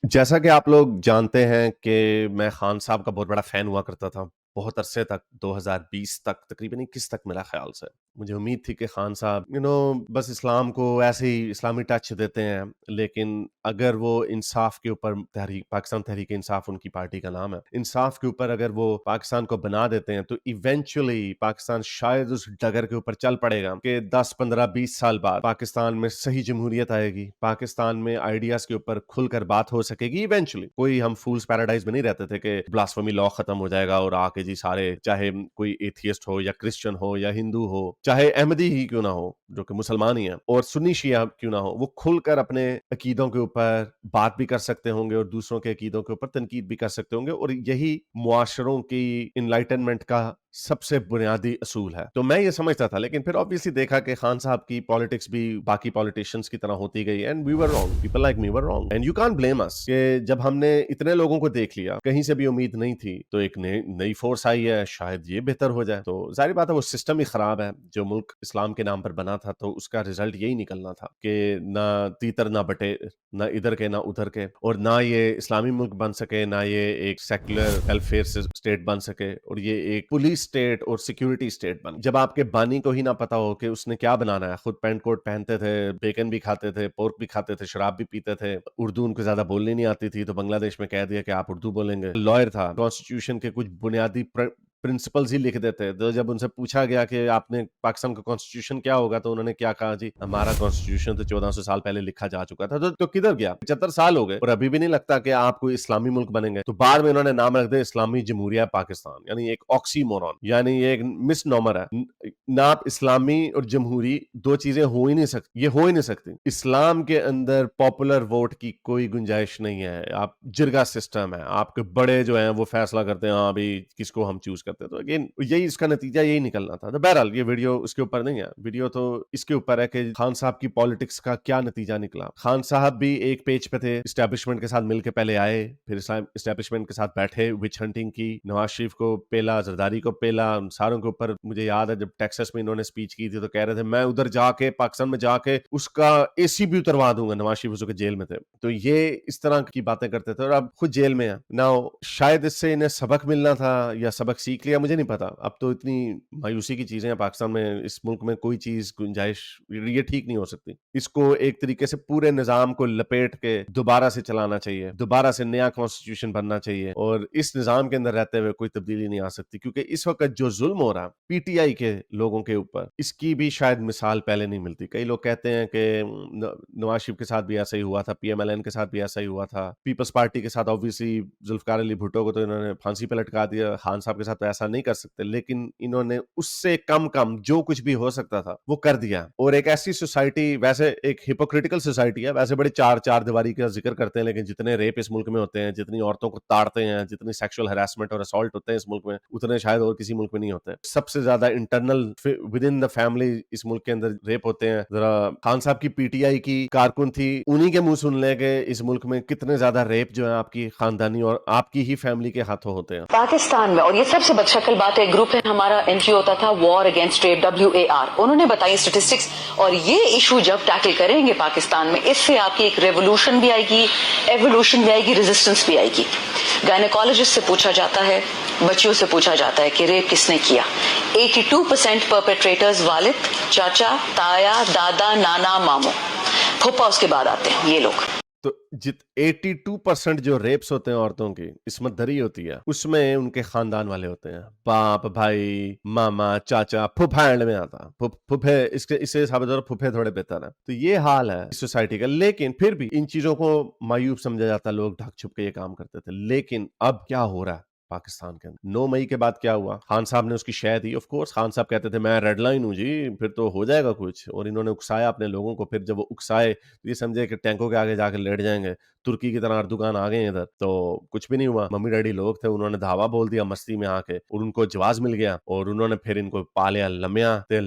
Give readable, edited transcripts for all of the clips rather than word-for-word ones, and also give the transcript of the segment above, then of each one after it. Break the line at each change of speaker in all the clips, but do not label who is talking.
जैसा कि आप लोग जानते हैं कि मैं खान साहब का बहुत बड़ा फ़ैन हुआ करता था, बहुत अरसे तक 2020 तक तकरीबन 21 तक मेरा ख़्याल से। मुझे उम्मीद थी कि खान साहब बस इस्लाम को ऐसे ही इस्लामी टच देते हैं, लेकिन अगर वो इंसाफ़ के ऊपर तहरीक पाकिस्तान तहरीक-ए-इंसाफ़ उनकी पार्टी का नाम है। इंसाफ़ के ऊपर अगर वो पाकिस्तान को बना देते हैं, तो इवेंचुअली पाकिस्तान शायद उस डगर के ऊपर चल पड़ेगा कि 10, 15, 20 साल बाद पाकिस्तान में सही जमहूरियत आएगी, पाकिस्तान में आइडियाज़ के ऊपर खुलकर बात हो सकेगी इवेंचुअली। कोई हम फूल्स पैराडाइज़ में नहीं रहते थे कि ब्लास्फेमी लॉ खत्म हो जाएगा और आके जी सारे, चाहे कोई एथियस्ट हो या क्रिश्चियन हो या हिंदू हो, चाहे अहमदी ही क्यों ना हो, जो कि मुसलमान ही हैं, और सुन्नी शिया क्यों ना हो, वो खुलकर अपने अकीदों के ऊपर बात भी कर सकते होंगे और दूसरों के अकीदों के ऊपर तनकीद भी कर सकते होंगे, और यही मुआशरों की इनलाइटनमेंट का सबसे बुनियादी असूल है। तो मैं ये समझता था, लेकिन फिर ऑब्वियसली देखा कि खान साहब की पॉलिटिक्स भी बाकी पॉलिटिशियंस की तरह होती गई, and we were wrong, people like me were wrong, and you can't blame us कि जब हमने इतने लोगों को देख लिया, कहीं से भी उम्मीद नहीं थी, तो एक नई फोर्स आई है, शायद ये बेहतर हो जाए। तो जाहिर बात है वो सिस्टम ही खराब है, जो मुल्क इस्लाम के नाम पर बना था, तो उसका रिजल्ट यही निकलना था कि ना तीतर ना बटे, ना इधर के ना उधर के, और ना ये इस्लामी मुल्क बन सके, ना ये एक सेक्युलर वेलफेयर स्टेट बन सके, और ये एक पुलिस स्टेट और सिक्योरिटी स्टेट बन। जब आपके बानी को ही ना पता हो कि उसने क्या बनाना है, खुद पैंट कोट पहनते थे, बेकन भी खाते थे, पोर्क भी खाते थे, शराब भी पीते थे, उर्दू उनको ज्यादा बोलनी नहीं आती थी, तो बांग्लादेश में कह दिया कि आप उर्दू बोलेंगे। लॉयर था, कॉन्स्टिट्यूशन के कुछ बुनियादी प्रिंसिपल्स ही लिख देते। तो जब उनसे पूछा गया कि आपने पाकिस्तान का कॉन्स्टिट्यूशन क्या होगा, तो उन्होंने क्या कहा, जी हमारा कॉन्स्टिट्यूशन तो 1400 साल पहले लिखा जा चुका था। तो किधर गया, 75 साल हो गए और अभी भी नहीं लगता कि आप कोई इस्लामी मुल्क बनेंगे। तो बाद में उन्होंने नाम रख दिया इस्लामी जमहूरिया पाकिस्तान, यानी एक ऑक्सीमोरॉन, यानी ये एक मिसनॉमर है। ना आप इस्लामी और जमहूरी दो चीजें हो ही नहीं सकती, ये हो ही नहीं सकती। इस्लाम के अंदर पॉपुलर वोट की कोई गुंजाइश नहीं है। आप जिरगा सिस्टम है, आपके बड़े जो हैं वो फैसला करते हैं, हाँ भाई किसको हम चूज करते हैं। तो अगेन यही इसका नतीजा यही निकलना था। तो बहरहाल ये वीडियो उसके ऊपर नहीं है, वीडियो तो इसके ऊपर है कि खान साहब की पॉलिटिक्स का क्या नतीजा निकला। खान साहब भी एक पेज पे थे, इस्टेब्लिशमेंट के साथ मिलकर पहले आए, फिर इस्टेब्लिशमेंट के साथ बैठे, विच हंटिंग की, नवाज शरीफ को पेला, जरदारी को पेला, सारों के ऊपर। मुझे याद है जब टेक्सास में इन्होंने स्पीच की थी तो कह रहे थे मैं उधर जाके पाकिस्तान में जाके उसका एसी भी उतरवा दूंगा। नवाज शरीफ उस वक्त जेल में थे, तो ये इस तरह की बातें करते थे और अब खुद जेल में है ना। शायद इससे इन्हें सबक मिलना था या सबक सीख लिया, मुझे नहीं पता। अब तो इतनी मायूसी की चीजें हैं पाकिस्तान में, इस मुल्क में कोई चीज गुंजाइश ये ठीक नहीं हो सकती। इसको एक तरीके से पूरे निजाम को लपेट के दोबारा से चलाना चाहिए, दोबारा से नया कॉन्स्टिट्यूशन बनना चाहिए, और इस निजाम के अंदर रहते हुए कोई तब्दीली नहीं आ सकती, क्योंकि इस वक्त जो जुल्म हो रहा पीटीआई के लोगों के ऊपर, इसकी भी शायद मिसाल पहले नहीं मिलती। कई लोग कहते हैं कि नवाज शरीफ के साथ भी ऐसा ही हुआ था, पीएमएलएन के साथ भी ऐसा ही हुआ था, पीपल्स पार्टी के साथ ऑब्वियसली जुल्फकार अली भुट्टो को तो इन्होंने फांसी पे लटका दिया, खान साहब के साथ तो ऐसा नहीं कर सकते, लेकिन इन्होंने उससे कम कम जो कुछ भी हो सकता था वो कर दिया। और एक ऐसी सोसाइटी, वैसे एक हिपोक्रिटिकल सोसाइटी है, वैसे बड़े चार दीवारी का जिक्र करते हैं, लेकिन जितने रेप इस मुल्क में होते हैं, जितनी औरतों को ताड़ते हैं, जितनी सेक्सुअल हैरेसमेंट और असॉल्ट होते हैं इस मुल्क में, उतने शायद और किसी मुल्क में नहीं होते। सबसे ज्यादा internal with in the family इस मुल्क के अंदर रेप होते हैं। जरा खान साहब की पीटीआई की कारकुन थी, उन्हीं के मुंह सुन ले कि इस मुल्क में कितने ज्यादा रेप जो है आपकी खानदानी और आपकी ही फैमिली के हाथों होते हैं
पाकिस्तान में। और ये सबसे बदशक्ल बात है, ग्रुप है हमारा, एनजीओ होता था वॉर अगेंस्ट रेप, WAR, उन्होंने बताई स्टेटिस्टिक्स। और ये इशू जब टैकल करेंगे पाकिस्तान में, इससे आपकी एक रेवोल्यूशन भी आएगी, एवोल्यूशन भी आएगी, रेजिस्टेंस भी आएगी। गायनेकोलॉजिस्ट से पूछा जाता है, बच्चियों से पूछा जाता है कि रेप किसने किया, 82% परपेट्रेटर्स वालिद, चाचा, ताया, दादा, नाना, मामू, फूफा उसके बाद आते हैं ये लोग।
तो 82% जो रेप्स होते हैं औरतों की, इसमत दरी होती है, उसमें उनके खानदान वाले होते हैं, बाप, भाई, मामा, चाचा, फुफा एंड में आता। फुफे, इससे साबित हो रहा है फुफे थोड़े बेहतर है। तो ये हाल है सोसाइटी का। लेकिन फिर भी इन चीजों को मायूब समझा जाता, लोग ढक छुप के ये काम करते थे। लेकिन अब क्या हो रहा है पाकिस्तान के अंदर, 9 मई के बाद क्या हुआ, खान साहब ने उसकी शय दी। ऑफ कोर्स खान साहब कहते थे मैं रेड लाइन हूं जी, फिर तो हो जाएगा कुछ, और इन्होंने उकसाया अपने लोगों को। फिर जब वो उकसाए तो ये समझे कि टैंकों के आगे जाके लेट जाएंगे, तुर्की की तरह अर्दुगान आ गए इधर, तो कुछ भी नहीं हुआ। मम्मी डैडी लोग थे, उन्होंने धावा बोल दिया मस्ती में आके, और उनको जवाज मिल गया, और उन्होंने फिर इनको पा लिया लम्या ते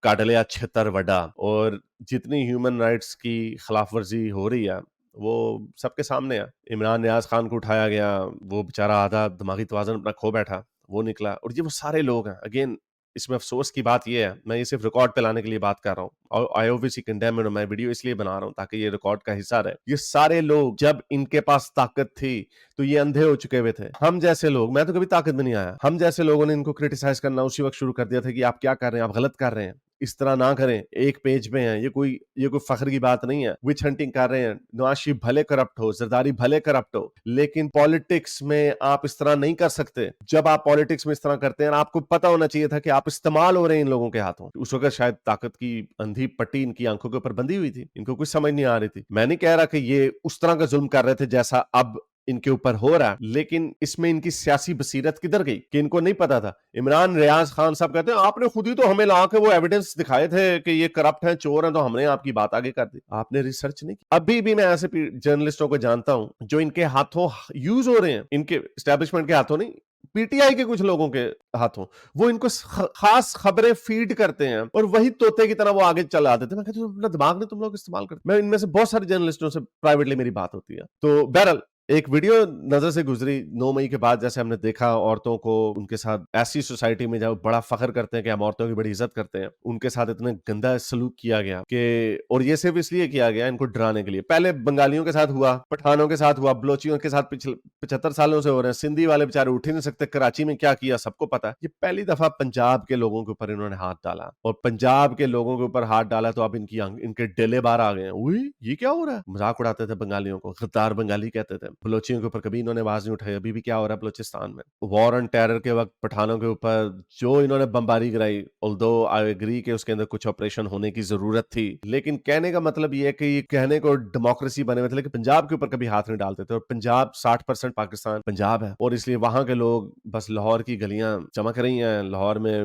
काट लिया छितर वड्डा। और जितनी ह्यूमन राइट्स की खिलाफ वर्जी हो रही है वो सबके सामने है। इमरान नियाज खान को उठाया गया, वो बेचारा आधा दिमागी तवाज़ुन अपना खो बैठा, वो निकला। और ये वो सारे लोग हैं, अगेन اس میں افسوس کی بات یہ ہے, میں یہ صرف ریکارڈ پہ لانے کے لیے بات کر رہا ہوں, اور آئی اوبویسلی کنڈیم میں ویڈیو اس لیے بنا رہا ہوں تاکہ یہ ریکارڈ کا حصہ رہے. یہ سارے لوگ جب ان کے پاس طاقت تھی تو یہ اندھے ہو چکے ہوئے تھے. ہم جیسے لوگ, میں تو کبھی طاقت میں نہیں آیا, ہم جیسے لوگوں نے ان کو کرٹیسائز کرنا اسی وقت شروع کر دیا تھا کہ آپ کیا کر رہے ہیں, آپ غلط کر رہے ہیں, اس طرح نہ کریں, ایک پیج پہ ہیں, یہ کوئی فخر کی بات نہیں ہے. وچ ہنٹنگ کر رہے ہیں, نواز شریف بھلے کرپٹ ہو, زرداری بھلے کرپٹ ہو, لیکن پالیٹکس میں آپ اس طرح نہیں کر سکتے. جب آپ پالیٹکس میں اس طرح کرتے ہیں, آپ کو پتا ہونا چاہیے تھا کہ آپ استعمال ہو رہے ہیں ان لوگوں کے ہاتھوں. اس وقت شاید طاقت کی اندھی پٹی ان کی آنکھوں کے اوپر بندھی ہوئی تھی, ان کو کچھ سمجھ نہیں آ رہی تھی. میں نہیں کہہ رہا کہ یہ اس طرح کا ظلم کر رہے تھے جیسا اب ان کے اوپر ہو رہا ہے, لیکن اس میں ان کی سیاسی بصیرت کدھر گئی کہ ان کو نہیں پتا تھا. عمران ریاض خان صاحب کہتے ہیں آپ نے خود ہی تو ہمیں لا کے وہ ایویڈنس دکھائے تھے کہ یہ کرپٹ ہیں, چور ہیں, تو ہم نے آپ کی بات آگے کر دی. آپ نے ریسرچ نہیں کی. ابھی بھی میں ایسے جرنلسٹوں کو جانتا ہوں جو ان کے ہاتھوں یوز ہو رہے ہیں, ان کے اسٹیبلشمنٹ کے ہاتھوں نہیں, پی ٹی آئی کے کچھ لوگوں کے ہاتھوں, وہ ان کو خاص خبریں فیڈ کرتے ہیں اور وہی طوطے کی طرح وہ آگے چلا دیتے ہیں. میں کہتا ہوں اپنا دماغ نہیں تم لوگ استعمال کرتے. میں ان میں سے بہت سارے جرنلسٹوں سے پرائیویٹلی میری بات ہوتی ہے. تو بہرحال ایک ویڈیو نظر سے گزری 9 مئی کے بعد, جیسے ہم نے دیکھا عورتوں کو ان کے ساتھ ایسی سوسائٹی میں جب بڑا فخر کرتے ہیں کہ ہم عورتوں کی بڑی عزت کرتے ہیں, ان کے ساتھ اتنے گندا سلوک کیا گیا کہ, اور یہ صرف اس لیے کیا گیا ان کو ڈرانے کے لیے. پہلے بنگالیوں کے ساتھ ہوا, پٹھانوں کے ساتھ ہوا, بلوچیوں کے ساتھ 75 سالوں سے ہو رہے ہیں, سندھی والے بیچارے اٹھ ہی نہیں سکتے. کراچی میں کیا کیا سب کو پتا. یہ پہلی دفعہ پنجاب کے لوگوں کے اوپر انہوں نے ہاتھ ڈالا, اور پنجاب کے لوگوں کے اوپر ہاتھ ڈالا تو اب ان کے ڈیلے بار آ گئے ہیں. اوئی یہ کیا ہو رہا ہے. مذاق اڑاتے تھے بنگالیوں کو, غدار بنگالی کہتے تھے. بلوچیوں کے اوپر کبھی انہوں نے آواز نہیں اٹھائی. ابھی بھی کیا ہو رہا ہے بلوچستان میں, وار آن ٹیرر کے وقت پٹھانوں کے اوپر جو انہوں نے بمباری کرائی, although I agree کہ اس کے اندر کچھ آپریشن ہونے کی ضرورت تھی, لیکن کہنے کا مطلب یہ ہے کہ یہ کہنے کو ڈیموکریسی بنے ہوئے تھے, لیکن پنجاب کے اوپر کبھی ہاتھ نہیں ڈالتے تھے. اور پنجاب 60% پاکستان پنجاب ہے, اور اس لیے وہاں کے لوگ بس لاہور کی گلیاں چمک رہی ہیں, لاہور میں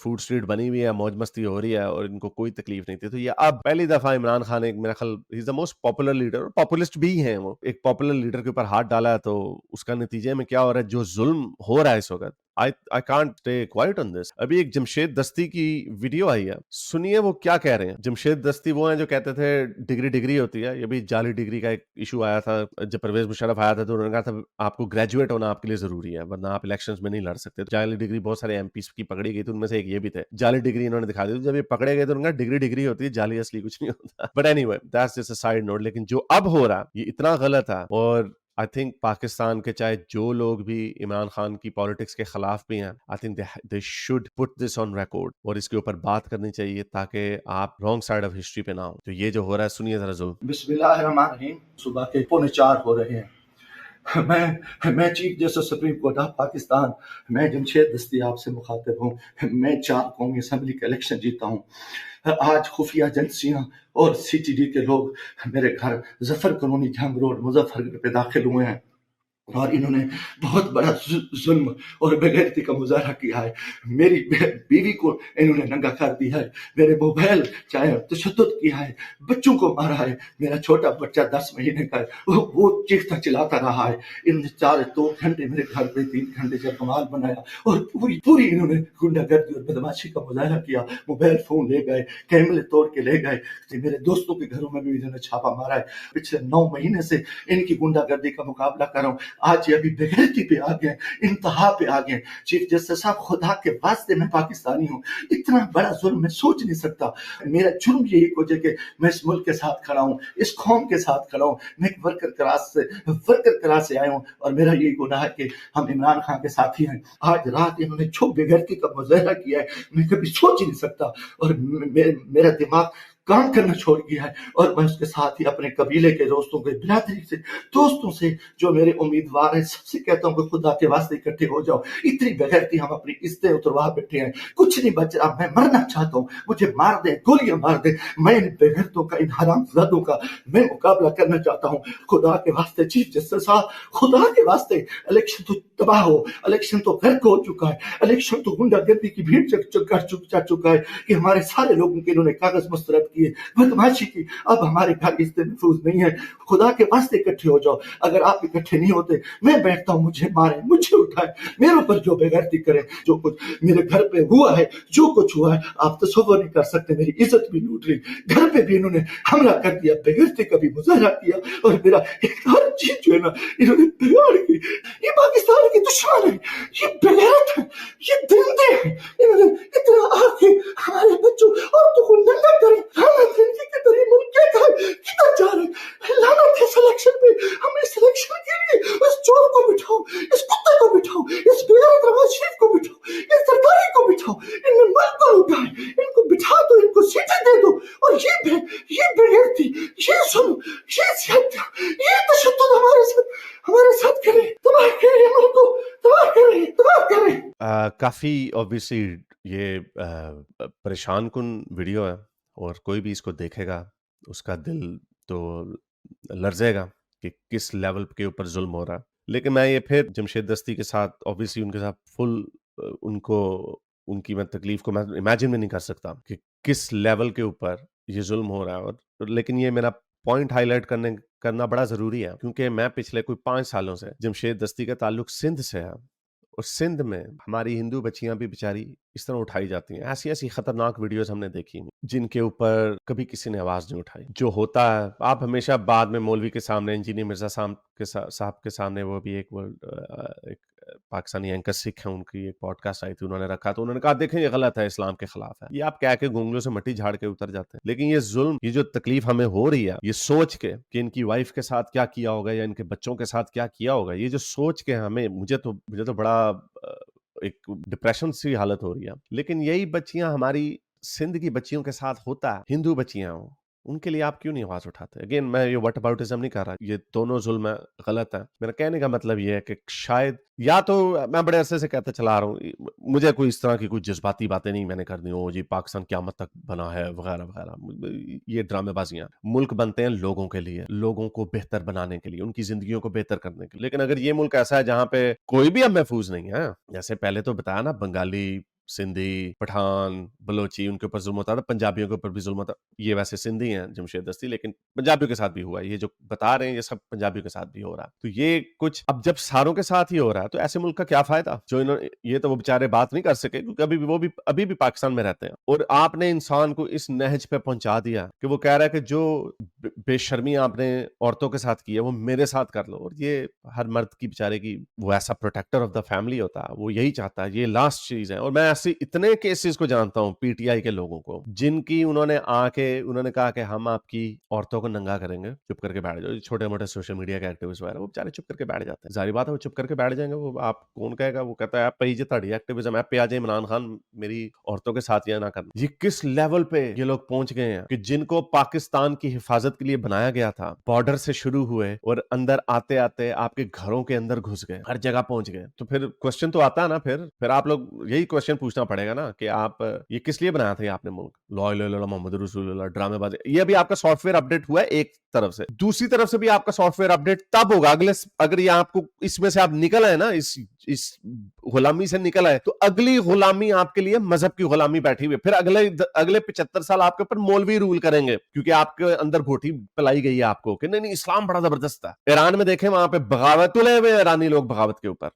فوڈ اسٹریٹ بنی ہوئی ہے, موج مستی ہو رہی ہے, اور ان کو کوئی تکلیف نہیں تھی. تو یہ اب پہلی دفعہ عمران خان ایک, میرا خیال he is the most popular leader, populist بھی ہیں وہ, ایک پاپولر لیڈر کے اوپر ہاتھ ڈالا ہے. تو اس کا نتیجے میں کیا ہو رہا ہے, جو ظلم ہو رہا ہے اس وقت, I can't stay quiet on this. ابھی ایک جمشید دستی کی ویڈیو آئی ہے, سنیے وہ کیا کہہ رہے ہیں. جمشید دستی وہ ہیں جو کہتے تھے ڈگری ہوتی ہے. یہ بھی جعلی ڈگری کا ایک ایشو آیا تھا جب پرویز مشرف آیا تھا, تو انہوں نے کہا تھا آپ کو گریجویٹ ہونا آپ کے لیے ضروری ہے, ورنہ آپ الیکشنز میں نہیں لڑ سکتے. جعلی ڈگری بہت سارے ایم پیز کی پکڑی گئی تھی, ان میں سے ایک یہ بھی تھے. جعلی ڈگری انہوں نے دکھا دی, جب یہ پکڑے گئے تو انہوں نے کہا ڈگری ہوتی ہے, جعلی اصلی کچھ نہیں ہوتا. But anyway that's just a side note. لیکن جو اب ہو رہا ہے یہ اتنا غلط ہے, اور I think پاکستان کے چاہے جو لوگ بھی عمران خان کی پالیٹکس کے خلاف بھی ہیں, I think they should put this on record, اور اس کے اوپر بات کرنی چاہیے تاکہ آپ رانگ سائڈ آف ہسٹری پہ نہ ہوں. تو یہ جو ہو رہا ہے سنیے ذرا ظلم.
بسم اللہ الرحمن الرحیم. صبح کے 3:45 ہو رہے ہیں. میں chief justice supreme court of Pakistan, میں جمشید دستی آپ سے مخاطب ہوں. میں 4 قومی اسمبلی کا الیکشن جیتا ہوں. آج خفیہ ایجنسیاں اور سی ٹی ڈی کے لوگ میرے گھر ظفر کالونی جھنگ روڈ مظفر گڑھ پہ داخل ہوئے ہیں, اور انہوں نے بہت بڑا ظلم اور بےغیرتی کا مظاہرہ کیا ہے. میری بیوی کو انہوں نے ننگا کر دیا ہے, میرے موبائل چاہے تشدد کیا ہے, بچوں کو مارا ہے. میرا چھوٹا بچہ 10 مہینے کا ہے, وہ چیختا چلاتا رہا ہے. انہوں نے 2 گھنٹے میرے گھر پہ 3 گھنٹے جب کمال بنایا, اور پوری انہوں نے گنڈا گردی اور بدماشی کا مظاہرہ کیا. موبائل فون لے گئے, کیمرے توڑ کے لے گئے. میرے دوستوں کے گھروں میں بھی انہوں نے چھاپا مارا ہے. پچھلے 9 مہینے سے ان کی گنڈا گردی کا مقابلہ کر رہا ہوں. آج یہ ابھی بغیرتی پہ آ گئے, انتہا پہ آ گئے. چیف جسٹس صاحب خدا کے واسطے میں پاکستانی ہوں, اتنا بڑا ظلم میں سوچ نہیں سکتا. میرا جرم یہی وجہ کہ میں اس ملک کے ساتھ کھڑا ہوں, اس قوم کے ساتھ کھڑا ہوں. میں ایک ورکر کلاس سے آیا ہوں, اور میرا یہی گناہ ہے کہ ہم عمران خان کے ساتھی ہیں. آج رات انہوں نے جو بغیرتی کا مظاہرہ کیا ہے میں کبھی سوچ ہی نہیں سکتا, اور میرا دماغ کام کرنا چھوڑ گیا ہے. اور میں اس کے ساتھ ہی اپنے قبیلے کے دوستوں کے برادری سے دوستوں سے جو میرے امیدوار ہیں سب سے کہتا ہوں کہ خدا کے واسطے اکٹھے ہو جاؤ. اتنی بغیرتی ہم اپنی عزتیں اتروا بیٹھے ہیں, کچھ نہیں بچ رہا. میں مرنا چاہتا ہوں, مجھے مار دیں, گولیاں مار دیں. میں ان بغیرتوں کا, ان حرام زادوں کا میں مقابلہ کرنا چاہتا ہوں. خدا کے واسطے چیف جسٹس صاحب, خدا کے واسطے, الیکشن تو تباہ ہو, الیکشن تو غرق ہو چکا ہے, الیکشن تو گنڈا گردی کی بھیڑ چڑھ چکا ہے کہ ہمارے سارے لوگوں کے انہوں نے کاغذ مسترد की है, बदमाशी की। अब हमारे घर इससे महफूज नहीं है। खुदा के वास्ते इकट्ठे हो जाओ। अगर आप इकट्ठे नहीं होते, मैं बैठता हूँ, मुझे मारे, मुझे उठाए, मेरे ऊपर जो बेगैरती करे, जो कुछ मेरे घर पे हुआ है, जो कुछ हुआ है, आप तसव्वुर नहीं कर सकते। मेरी इज्जत भी लूट ली, घर पे भी इन्होंने हमला कर दिया, बेगैरती का भी मुजाहरा किया, और मेरा हर चीज जो है ना इन्होंने बिगाड़ की। ये पाकिस्तान के दुश्मन है, ये बेगैरत है, ये दरिंदे हैं। इन्होंने इतना आके हमारे बच्चों औरतों को नंगा करे। लानत है इनकी, किधर ये मुल्क क्या है, किधर जा रहे हैं। लानत है सिलेक्शन पे। हमें सिलेक्शन के लिए इस चोर को बिठाओ, इस कुत्ते को बिठाओ, इस बेगैरत नवाज शरीफ को बिठाओ, इस सरकारी को बिठाओ। इनने मुल्क को लुटाए, इनको बिठा दो, इनको सीटें दे दो। और ये बेगैरती, ये जुल्म, ये हत्या, ये तशद्दुद हमारे साथ करे, तबाह करे मुल्क को, तबाह करे, तबाह करे।
काफ़ी ऑब्वियसली ये परेशान कुन वीडियो है, और कोई भी इसको देखेगा उसका दिल तो लर्जेगा कि किस लेवल के ऊपर जुल्म हो रहा है। लेकिन मैं ये फिर जमशेद दस्ती के साथ ऑब्वियसली उनके साथ फुल उनको उनकी मैं तकलीफ को मैं इमेजिन भी नहीं कर सकता कि किस लेवल के ऊपर ये जुल्म हो रहा है। और लेकिन ये मेरा पॉइंट हाईलाइट करना बड़ा ज़रूरी है, क्योंकि मैं पिछले कोई 5 सालों से जमशेद दस्ती का ताल्लुक सिंध से है, और सिंध में हमारी हिंदू बच्चियां भी बेचारी इस तरह उठाई जाती हैं। ऐसी ऐसी खतरनाक वीडियोस हमने देखी जिनके ऊपर कभी किसी ने आवाज़ नहीं उठाई। जो होता है, आप हमेशा बाद में मौलवी के सामने, इंजीनियर मिर्जा साहब के सामने, वो भी एक पाकिस्तानी एंकर सिख हैं, उनकी एक पॉडकास्ट आई थी, उन्होंने रखा तो उन्होंने कहा देखें ये गलत है, इस्लाम के खिलाफ है। ये आप कह के गोंगलों से मट्टी झाड़ के उतर जाते हैं। लेकिन ये जुल्म, ये जो तकलीफ हमें हो रही है, ये सोच के कि इनकी वाइफ के साथ क्या किया होगा या इनके बच्चों के साथ क्या किया होगा, ये जो सोच के हमें मुझे तो बड़ा एक डिप्रेशन सी हालत हो रही है। लेकिन यही बच्चियां हमारी सिंध की बच्चियों के साथ होता है, हिंदू बच्चियां हो, उनके लिए आप क्यों नहीं आवाज उठाते? अगेन मैं ये व्हाट अबाउटिज्म नहीं कर रहा, ये दोनों जुल्म गलत है। मेरा कहने का मतलब ये है कि शायद, या तो मैं बड़े अरसे से कहते चला रहा हूँ, मुझे कोई इस तरह की कोई जज्बाती बातें नहीं मैंने करनी हो जी पाकिस्तान क़यामत तक बना है वगैरह वगैरह, ये ड्रामेबाजियां। मुल्क बनते हैं लोगों के लिए, लोगों को बेहतर बनाने के लिए, उनकी जिंदगियों को बेहतर करने के लिए। लेकिन अगर ये मुल्क ऐसा है जहां पे कोई भी अब महफूज नहीं है, जैसे पहले तो बताया ना, बंगाली, सिंधी, पठान, बलोची, उनके ऊपर जुल्म होता था, पंजाबियों के ऊपर भी जुल्म होता। ये वैसे सिंधी हैं जमशेद दस्ती, लेकिन पंजाबियों के साथ भी हुआ है। ये जो बता रहे हैं ये सब पंजाबियों के साथ भी हो रहा है। तो ये कुछ अब जब सारों के साथ ही हो रहा है तो ऐसे मुल्क का क्या फायदा? जो इन्होंने, ये तो वो बेचारे बात नहीं कर सके क्योंकि अभी भी पाकिस्तान में रहते हैं। और आपने इंसान को इस नहज पे पहुंचा दिया कि वो कह रहा है कि जो बेशर्मी आपने औरतों के साथ की है वो मेरे साथ कर लो। और ये हर मर्द की बेचारे की, वो ऐसा प्रोटेक्टर ऑफ द फैमिली होता है, वो यही चाहता है। ये लास्ट चीज है। और मैं ऐसे इतने केसेस को जानता हूं पीटीआई के लोगों को, जिनकी उन्होंने कहा कि हम आपकी औरतों को नंगा करेंगे, चुप करके बैठ जाओ। छोटे मोटे सोशल मीडिया के एक्टिविस्ट वगैरह वो बेचारे चुप करके बैठ जाते हैं। जाहिर बात है वो चुप करके बैठ जाएंगे। वो आप कौन कहेगा? वो कहता है आप पे जी ताड़ी एक्टिविज्म ऐप पे आ जाए, इमरान खान मेरी औरतों के साथ ये ना करना। ये किस लेवल पे ये लोग पहुंच गए हैं कि जिनको पाकिस्तान की हिफाजत के लिए बनाया गया था, बॉर्डर से शुरू हुए और अंदर आते आते आपके घरों के अंदर घुस गए, हर जगह पहुंच गए। तो फिर क्वेश्चन तो आता है ना, फिर आप लोग यही क्वेश्चन पूछना पड़ेगा ना कि आप ये किस लिए बनाया था आपने मुल्क? ला इलाहा इल्लल्लाह मोहम्मद रसूलुल्लाह ड्रामेबाजी। ये अभी आपका सॉफ्टवेयर अपडेट हुआ है एक तरफ से, दूसरी तरफ से भी आपका सॉफ्टवेयर अपडेट तब होगा अगर ये आपको इसमें से आप निकल आए ना, इस गुलामी से निकल आए, तो अगली गुलामी आपके लिए मजहब की गुलामी बैठी हुई है। फिर अगले 75 साल आपके ऊपर मौलवी रूल करेंगे क्योंकि आपके अंदर घोटी पिलाई गई है आपको कि नहीं इस्लाम बड़ा जबरदस्त है। ईरान में देखें, वहां पे बगावत तुले हुए ईरानी लोग बगावत के ऊपर।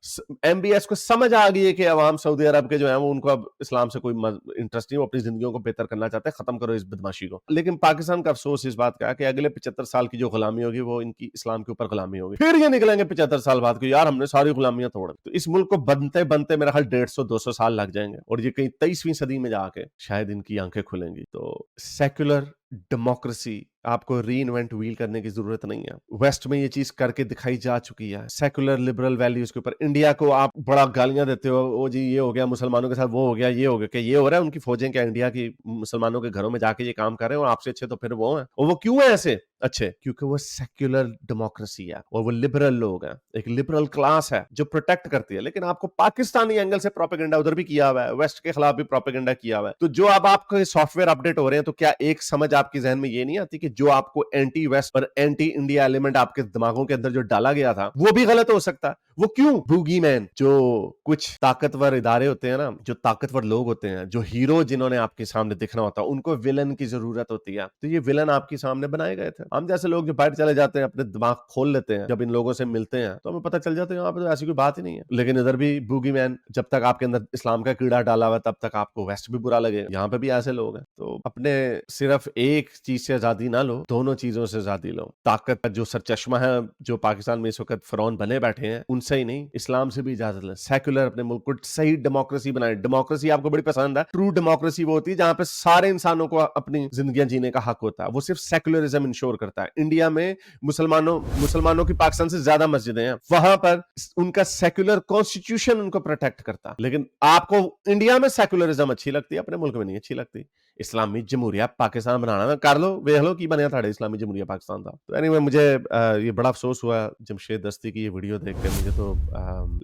एमबीएस को समझ आ गई है कि अवाम सऊदी अरब के जो है वो, उनको अब इस्लाम से कोई इंटरेस्ट नहीं, वो अपनी जिंदगियों को बेहतर करना चाहते हैं, खत्म करो इस बदमाशी को। लेकिन पाकिस्तान का अफसोस इस बात का है कि अगले 75 साल की जो गुलामी होगी वो इनकी इस्लाम के ऊपर गुलामी होगी। फिर ये निकलेंगे 75 साल बाद कि यार हमने सारी गुलामियां तोड़ दी। तो इस मुल्क को बनते बनते मेरा ख्याल 150-200 साल लग जाएंगे और ये कहीं 23वीं सदी में जाके शायद इनकी आंखें खुलेंगी। तो सेक्युलर डेमोक्रेसी आपको री इन्वेंट व्हील करने की जरूरत नहीं है। वेस्ट में ये चीज करके दिखाई जा चुकी है। सेक्युलर लिबरल वैल्यूज के ऊपर इंडिया को आप बड़ा गालियां देते हो, ओ जी ये हो गया मुसलमानों के साथ, वो हो गया, ये हो गया, कि ये हो रहा है। उनकी फौजें क्या इंडिया की मुसलमानों के घरों में जाके ये काम कर रहे हैं और आपसे अच्छे तो फिर वो हैं। और वो क्यों है ऐसे? अच्छे, क्योंकि वो सेक्युलर डेमोक्रेसी है और वो लिबरल लोग हैं, एक लिबरल क्लास है जो प्रोटेक्ट करती है। लेकिन आपको पाकिस्तानी एंगल से प्रोपेगेंडा उधर भी किया हुआ है, वेस्ट के खिलाफ भी प्रोपेगेंडा किया हुआ है। तो जो अब आपके सॉफ्टवेयर अपडेट हो रहे हैं, तो क्या एक समझ आपकी जहन में ये नहीं आती कि जो आपको एंटी वेस्ट और एंटी इंडिया एलिमेंट आपके दिमागों के अंदर जो डाला गया था वो भी गलत हो सकता है? वो क्यों? बूगी मैन, जो कुछ ताकतवर इदारे होते हैं ना, जो ताकतवर लोग होते हैं, जो हीरो जिन्होंने आपके सामने दिखना होता है, उनको विलन की जरूरत होती है। तो ये विलन आपके सामने बनाए गए थे। हम जैसे लोग जो बाहर चले जाते हैं, अपने दिमाग खोल लेते हैं, जब इन लोगों से मिलते हैं तो हमें पता चल जाता है यहाँ पे तो ऐसी कोई बात ही नहीं है। लेकिन इधर भी बूगी मैन, जब तक आपके अंदर इस्लाम का कीड़ा डाला हुआ है, तब तक आपको वेस्ट भी बुरा लगे। यहाँ पे भी ऐसे लोग हैं। तो अपने सिर्फ एक चीज से आजादी ना लो, दोनों चीजों से आजादी लो। ताकत का जो सरचश्मा है, जो पाकिस्तान में इस वक्त फिरौन बने बैठे हैं, उनसे ही नहीं, इस्लाम से भी इजाजत लें। सेक्युलर अपने मुल्क को सही डेमोक्रेसी बनाए। डेमोक्रेसी आपको बड़ी पसंद है, ट्रू डेमोक्रेसी वो होती है जहां पे सारे इंसानों को अपनी जिंदगियां जीने का हक होता है। वो सिर्फ सेक्युलरिज्म इंश्योर करता है। इंडिया में मुसलमानों की पाकिस्तान से ज्यादा मस्जिदें हैं, वहां पर उनका सेक्युलर कॉन्स्टिट्यूशन उनको प्रोटेक्ट करता है। लेकिन आपको इंडिया में सेक्युलरिज्म अच्छी लगती है, अपने मुल्क में नहीं अच्छी लगती। इस्लामी जमहूरिया पाकिस्तान बनाना कर लो, वेख लो की बनया था इस्लामी जमहूरिया पाकिस्तान था। तो एनीवे, मुझे ये बड़ा अफसोस हुआ जमशेद दस्ती की ये वीडियो देख के। मुझे तो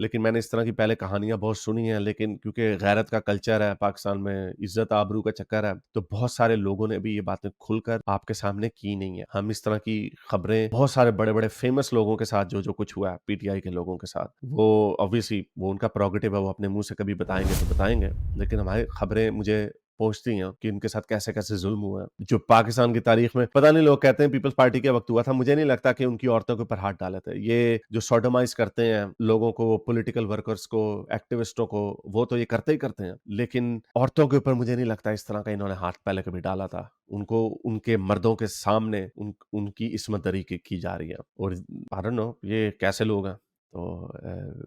लेकिन मैंने इस तरह की पहले कहानियां बहुत सुनी हैं, लेकिन क्योंकि गैरत का कल्चर है पाकिस्तान में, इज्जत आबरू का चक्कर है, तो बहुत सारे लोगों ने भी ये बातें खुलकर आपके सामने की नहीं है। हम इस तरह की खबरें बहुत सारे बड़े बड़े फेमस लोगों के साथ जो कुछ हुआ है, पीटीआई के लोगों के साथ, वो ऑब्वियसली वो उनका प्रोगेटिव है, वो अपने मुंह से कभी बताएंगे तो बताएंगे। लेकिन हमारी खबरें मुझे पहुंचती हैं कि इनके साथ कैसे कैसे जुल्म हुआ है, जो पाकिस्तान की तारीख में पता नहीं, लोग कहते हैं पीपल्स पार्टी के वक्त हुआ था। मुझे नहीं लगता कि उनकी औरतों के ऊपर हाथ डाले थे। ये जो सोडोमाइज करते हैं लोगों को, पॉलिटिकल वर्कर्स को, एक्टिविस्टों को, वो तो ये करते ही करते हैं, लेकिन औरतों के ऊपर मुझे नहीं लगता इस तरह का इन्होंने हाथ पहले कभी डाला था। उनको उनके मर्दों के सामने उनकी इस्मत दरी की जा रही है। और आई डोंट नो ये कैसे लोग हैं। तो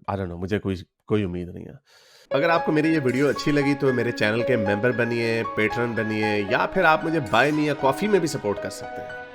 आई डोंट नो, मुझे कोई उम्मीद नहीं है। अगर आपको मेरी ये वीडियो अच्छी लगी तो मेरे चैनल के मेंबर बनिए, पेट्रन बनिए, या फिर आप मुझे बाय मी या कॉफी में भी सपोर्ट कर सकते हैं।